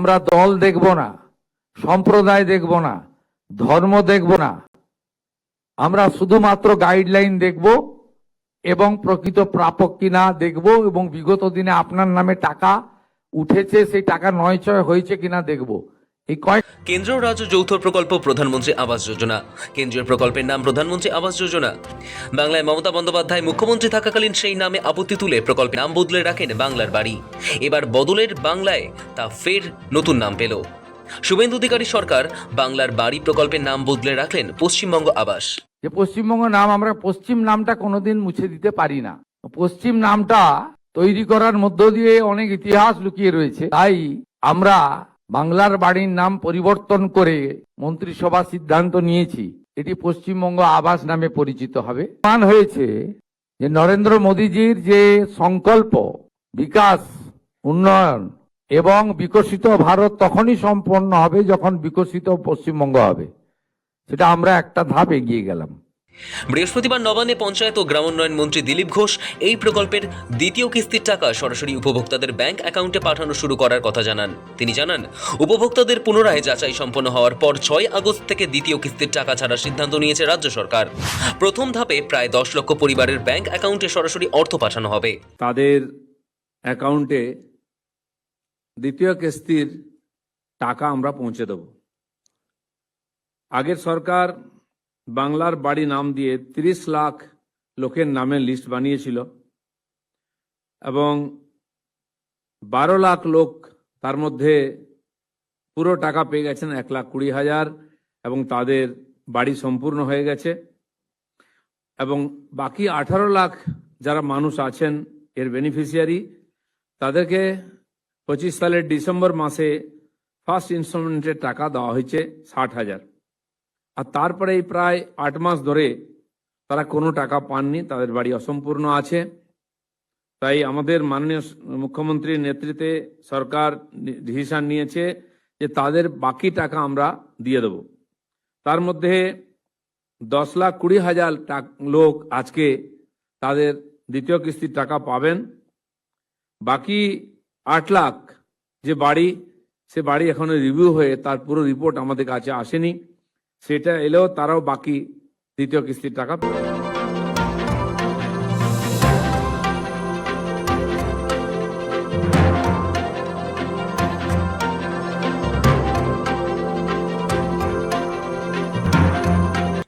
আমরা দল দেখব না, সম্প্রদায় দেখব না, ধর্ম দেখব না, আমরা শুধুমাত্র গাইডলাইন দেখব এবং প্রকৃত প্রাপক কিনা দেখব এবং বিগত দিনে আপনার নামে টাকা উঠেছে সেই টাকা নয়ছয় হয়েছে কিনা দেখব। কেন্দ্র রাজ্য যৌথ প্রকল্প প্রধানমন্ত্রী আবাস যোজনা। কেন্দ্রীয় প্রকল্পের নাম প্রধানমন্ত্রী আবাস যোজনা। বাংলায় মমতা বন্দ্যোপাধ্যায় মুখ্যমন্ত্রী থাকাকালীন সেই নামে আপত্তি তুলে প্রকল্পের নাম বদলে রাখেন বাংলার বাড়ি। এবার বদলের বাংলায় তা ফের নতুন নাম পেল। শুভেন্দু অধিকারী সরকার বাংলার বাড়ি প্রকল্পের নাম বদলে রাখলেন পশ্চিমবঙ্গ আবাস। যে পশ্চিমবঙ্গ নাম, আমরা পশ্চিম নামটা কোনোদিন মুছে দিতে পারি না। পশ্চিম নামটা তৈরি করার মধ্য দিয়ে অনেক ইতিহাস লুকিয়ে রয়েছে। তাই আমরা বাংলার বাড়ির নাম পরিবর্তন করে মন্ত্রিসভা সিদ্ধান্ত নিয়েছি এটি পশ্চিমবঙ্গ আবাস নামে পরিচিত হবে। প্রমাণ হয়েছে যে নরেন্দ্র মোদীজির যে সংকল্প বিকাশ, উন্নয়ন এবং বিকশিত ভারত তখনই সম্পন্ন হবে যখন বিকশিত পশ্চিমবঙ্গ হবে। সেটা আমরা একটা ধাপ এগিয়ে গেলাম। বৃহস্পতিবার নবান্নে পঞ্চায়েত ও গ্রামোন্নয়ন মন্ত্রী দিলীপ ঘোষ এই প্রকল্পের দ্বিতীয় কিস্তির টাকা সরাসরি উপভোক্তাদের ব্যাংক অ্যাকাউন্টে পাঠানো শুরু করার কথা জানান। তিনি জানান, উপভোক্তাদের পুনরায় যাচাই সম্পন্ন হওয়ার পর 6 আগস্ট থেকে দ্বিতীয় কিস্তির টাকা ছাড়ার সিদ্ধান্ত নিয়েছে রাজ্য সরকার। প্রথম ধাপে প্রায় 10 লক্ষ পরিবারের ব্যাংক অ্যাকাউন্টে সরাসরি অর্থ পাঠানো হবে। তাদের অ্যাকাউন্টে দ্বিতীয় কিস্তির টাকা আমরা পৌঁছে দেব। আগের সরকার বাংলার বাড়ি নাম দিয়ে 30 লাখ লোকের নামের লিস্ট বানিয়েছিল এবং 12 লাখ লোক তার মধ্যে পুরো টাকা পেয়ে গেছেন 1,20,000 এবং তাদের বাড়ি সম্পূর্ণ হয়ে গেছে। এবং বাকি 18 লাখ যারা মানুষ আছেন এর বেনিফিশিয়ারি, তাদেরকে 25 সালের ডিসেম্বর মাসে ফার্স্ট ইনস্টলমেন্টের টাকা দেওয়া হয়েছে 60,000। আর তারপরে প্রায় 8 মাস ধরে তারা কোনো টাকা পাননি, তাদের বাড়ি অসম্পূর্ণ আছে। তাই আমাদের মাননীয় মুখ্যমন্ত্রীর নেতৃত্বে সরকার ডিসিশন নিয়েছে যে তাদের বাকি টাকা আমরা দিয়ে দেব। তার মধ্যে 10,20,000 লোক আজকে তাদের দ্বিতীয় কিস্তির টাকা পাবেন। বাকি 8 লাখ যে বাড়ি, সে বাড়ি এখনো রিভিউ হয়ে তার পুরো রিপোর্ট আমাদের কাছে আসেনি, সেটা এলেও তারাও বাকি দ্বিতীয় কিস্তির টাকা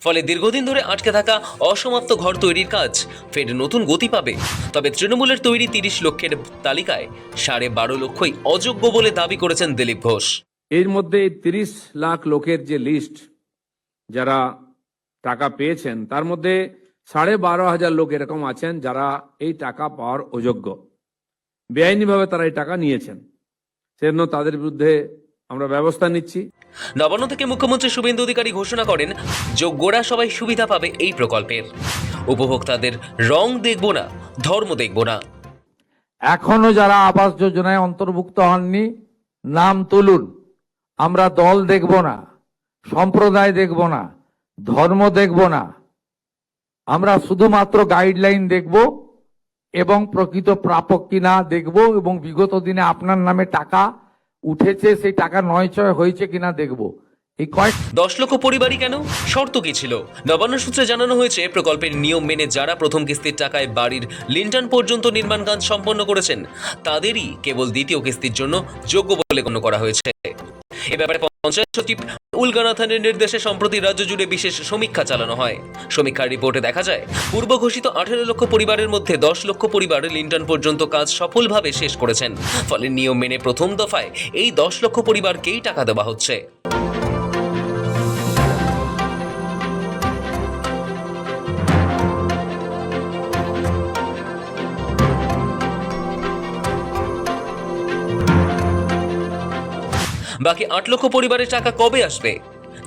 ফলে দীর্ঘদিন ধরে আটকে থাকা অসমাপ্ত ঘর তৈরির কাজ ফের নতুন গতি পাবে। তবে তৃণমূলের তৈরি 30 লক্ষের তালিকায় 12.5 লক্ষই অযোগ্য বলে দাবি করেছেন দিলীপ ঘোষ। এর মধ্যে 30 লাখ লোকের যে লিস্ট যারা টাকা পেয়েছেন, তার মধ্যে 12,500 লোক এরকম আছেন যারা এই টাকা পাওয়ার অযোগ্য, বেআইনিভাবে তারা এই টাকা নিয়েছেন। সেজন্য তাদের বিরুদ্ধে আমরা ব্যবস্থা নিচ্ছি। নবান্ন থেকে মুখ্যমন্ত্রী শুভেন্দু অধিকারী ঘোষণা করেন, যোগ্যরা সবাই সুবিধা পাবে এই প্রকল্পের। উপভোক্তাদের রং দেখব না, ধর্ম দেখব না। এখনো যারা আবাস যোজনায় অন্তর্ভুক্ত হননি নাম তুলুন। আমরা দল দেখব না, সম্প্রদায় দেখব না, ধর্ম দেখব না, আমরা শুধুমাত্র গাইডলাইন দেখব এবং প্রকৃত প্রাপক কিনা দেখব এবং বিগত দিনে আপনার নামে টাকা উঠেছে সেই টাকা নয়ছয় হয়েছে কিনা দেখব। 10 লক্ষ পরিবারই কেন? শর্ত কি ছিল? নবান্ন সূত্রে জানানো হয়েছে, প্রকল্পের নিয়ম মেনে যারা প্রথম কিস্তির টাকায় বাড়ির লিন্টার্ন পর্যন্ত নির্মাণ কাজ সম্পন্ন করেছেন তাদেরই কেবল দ্বিতীয় কিস্তির জন্য যোগ্য বলে গণ্য করা হয়েছে। এ ব্যাপারে পঞ্চায়েত সচিব উলগানাথানের নির্দেশে সম্প্রতি রাজ্য জুড়ে বিশেষ সমীক্ষা চালানো হয়। সমীক্ষার রিপোর্টে দেখা যায়, পূর্ব ঘোষিত 18 লক্ষ পরিবারের মধ্যে 10 লক্ষ পরিবার লিন্টার্ন পর্যন্ত কাজ সফলভাবে শেষ করেছেন। ফলে নিয়ম মেনে প্রথম দফায় এই 10 লক্ষ পরিবারকেই টাকা দেওয়া হচ্ছে। বাকি 8 লক্ষ পরিবারের টাকা কবে আসবে?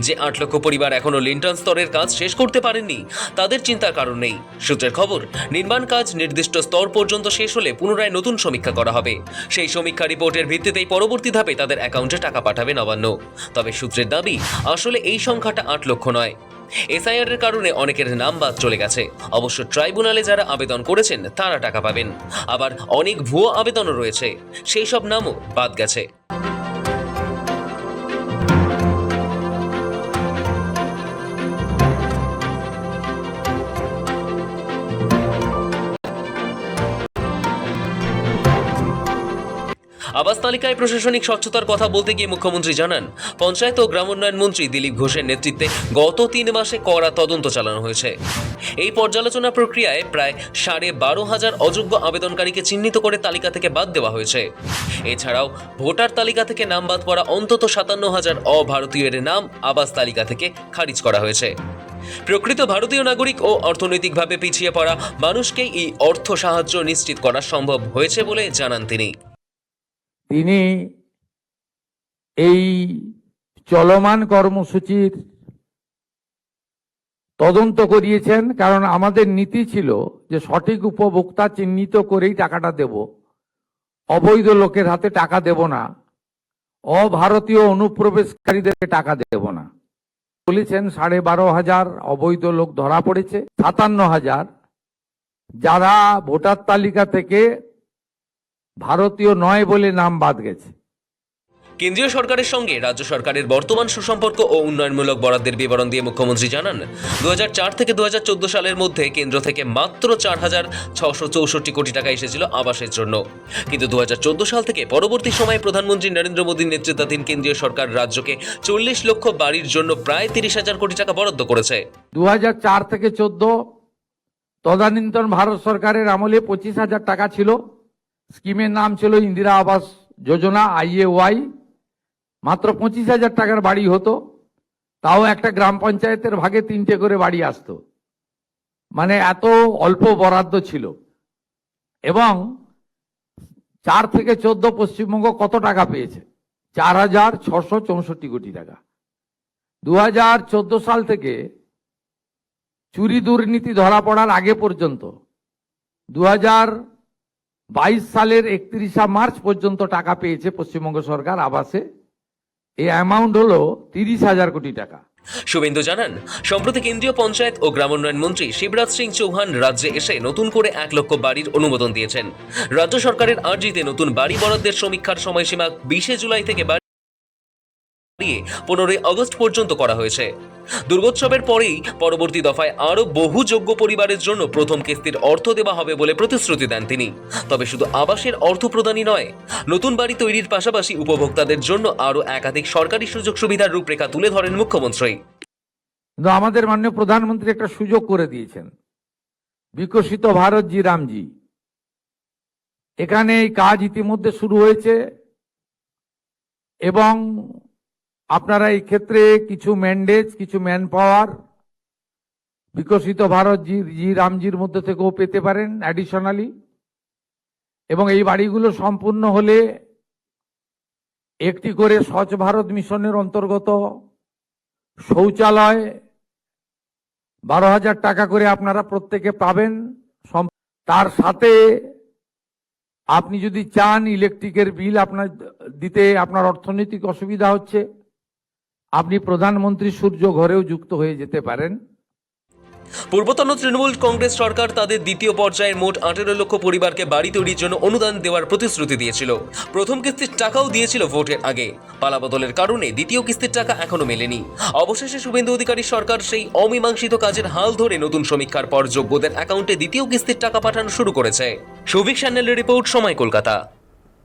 যে 8 লক্ষ পরিবার এখনো লিন্টার্ন স্তরের কাজ শেষ করতে পারেননি, তাদের চিন্তার কারণ নেই। সূত্রের খবর, নির্মাণ কাজ নির্দিষ্ট স্তর পর্যন্ত শেষ হলে পুনরায় নতুন সমীক্ষা করা হবে। সেই সমীক্ষা রিপোর্টের ভিত্তিতেই পরবর্তী ধাপে তাদের অ্যাকাউন্টে টাকা পাঠাবে নবান্ন। তবে সূত্রের দাবি, আসলে এই সংখ্যাটা 8 লক্ষ নয়। এসআইআর এর কারণে অনেকের নাম বাদ চলে গেছে। অবশ্য ট্রাইব্যুনালে যারা আবেদন করেছেন তারা টাকা পাবেন। আবার অনেক ভুয়ো আবেদনও রয়েছে, সেই সব নামও বাদ গেছে। আবাস তালিকায় প্রশাসনিক স্বচ্ছতার কথা বলতে গিয়ে মুখ্যমন্ত্রী জানান, পঞ্চায়েত ও গ্রামোন্নয়ন মন্ত্রী দিলীপ ঘোষের নেতৃত্বে গত 3 মাসে কড়া তদন্ত চালানো হয়েছে। এই পর্যালোচনা প্রক্রিয়ায় প্রায় 12,500 অযোগ্য আবেদনকারীকে চিহ্নিত করে তালিকা থেকে বাদ দেওয়া হয়েছে। এছাড়াও ভোটার তালিকা থেকে নাম বাদ পড়া অন্তত 57,000 অভারতীয়ের নাম আবাস তালিকা থেকে খারিজ করা হয়েছে। প্রকৃত ভারতীয় নাগরিক ও অর্থনৈতিকভাবে পিছিয়ে পড়া মানুষকেই এই অর্থ সাহায্য নিশ্চিত করা সম্ভব হয়েছে বলে জানান তিনি। তিনি এই চলমান কর্মসূচির তদন্ত করিয়েছেন, কারণ আমাদের নীতি ছিল যে সঠিক উপভোক্তা চিহ্নিত করেই টাকাটা দেব, অবৈধ লোকের হাতে টাকা দেব না, অভারতীয় অনুপ্রবেশকারীদেরকে টাকা দেব না। বলেছেন 12,500 অবৈধ লোক ধরা পড়েছে, 57,000 যারা ভোটার তালিকা থেকে ভারতীয় নয় বলে নাম বাদ গেছে। কেন্দ্রীয় সরকারের সঙ্গে রাজ্য সরকারের বর্তমান সুসম্পর্ক ও উন্নয়নমূলক বরাদ্দের বিবরণ দিয়ে মুখ্যমন্ত্রী জানান, 2004 থেকে 2014 সালের মধ্যে কেন্দ্র থেকে মাত্র 4,664 কোটি টাকা এসেছিল আবাসের জন্য। কিন্তু 2014 সাল থেকে পরবর্তী সময়ে প্রধানমন্ত্রী নরেন্দ্র মোদীর নেতৃত্বাধীন কেন্দ্রীয় সরকার রাজ্যকে 40 লক্ষ বাড়ির জন্য প্রায় 30,000 কোটি টাকা বরাদ্দ করেছে। 2004 থেকে 14 তদানীন্তন ভারত সরকারের আমলে 25,000 টাকা ছিল। স্কিমের নাম ছিল ইন্দিরা আবাস যোজনা, IAY। মাত্র 25,000 টাকার বাড়ি হতো, তাও একটা গ্রাম পঞ্চায়েতের ভাগে 3টে করে বাড়ি আসতো। মানে এত অল্প বরাদ্দ ছিল। এবং 4 থেকে 14 পশ্চিমবঙ্গ কত টাকা পেয়েছে? 4,664 কোটি টাকা। 2014 সাল থেকে চুরি দুর্নীতি ধরা পড়ার আগে পর্যন্ত 2022 সালের 31 মার্চ পর্যন্ত টাকা পেয়েছে পশ্চিমবঙ্গ সরকার আবাসে। এই অ্যামাউন্ট হলো 30,000 কোটি টাকা। শুভেন্দু জানান, সম্প্রতি কেন্দ্রীয় পঞ্চায়েত ও গ্রামোন্নয়ন মন্ত্রী শিবরাজ সিং চৌহান রাজ্যে এসে নতুন করে 1 লক্ষ বাড়ির অনুমোদন দিয়েছেন। রাজ্য সরকারের আর্জিতে নতুন বাড়ি বরাদ্দের সমীক্ষার সময়সীমা 20 জুলাই থেকে 15 আগস্ট পর্যন্ত করা হয়েছে। দুর্গোৎসবের পরেই পরবর্তী দফায় আরো বহু যোগ্য পরিবারের জন্য প্রথম কিস্তির অর্থ দেওয়া হবে বলে প্রতিশ্রুতি দেন তিনি। তবে শুধু আবাসের অর্থ প্রদানই নয়, নতুন বাড়ি তৈরির পাশাপাশি উপভোক্তাদের জন্য আরো একাধিক সরকারি সুযোগ সুবিধার রূপরেখা তুলে ধরেন মুখ্যমন্ত্রী। কিন্তু আমাদের মাননীয় প্রধানমন্ত্রী একটা সুযোগ করে দিয়েছেন, বিকশিত ভারত জি রামজি। এখানে এই কাজ ইতিমধ্যে শুরু হয়েছে এবং আপনারা এই ক্ষেত্রে কিছু ম্যান্ডেজ, কিছু ম্যান পাওয়ার বিকশিত ভারত জি রামজির মধ্যে থেকেও পেতে পারেন অ্যাডিশনালি। এবং এই বাড়িগুলো সম্পূর্ণ হলে একটি করে স্বচ্ছ ভারত মিশনের অন্তর্গত শৌচালয় 12,000 টাকা করে আপনারা প্রত্যেকে পাবেন। তার সাথে আপনি যদি চান ইলেকট্রিকের বিল আপনার দিতে আপনার অর্থনৈতিক অসুবিধা হচ্ছে, আপনি প্রধানমন্ত্রী সূর্য ঘরেও যুক্ত হয়ে যেতে পারেন। পূর্বতন তৃণমূল কংগ্রেস সরকার তাদের দ্বিতীয় পর্যায়ের মোট 18 লক্ষ পরিবারকে বাড়ি তৈরির জন্য অনুদান দেওয়ার প্রতিশ্রুতি দিয়েছিল। প্রথম কিস্তির টাকাও দিয়েছিল ভোটের আগে। পালাবদলের কারণে দ্বিতীয় কিস্তির টাকা এখনো মেলেনি। অবশেষে শুভেন্দু অধিকারী সরকার সেই অমীমাংসিত কাজের হাল ধরে নতুন সমীক্ষার পর যোগ্যদের অ্যাকাউন্টে দ্বিতীয় কিস্তির টাকা পাঠানো শুরু করেছে। সৌভিক সান্যালের রিপোর্ট, সময়, কলকাতা।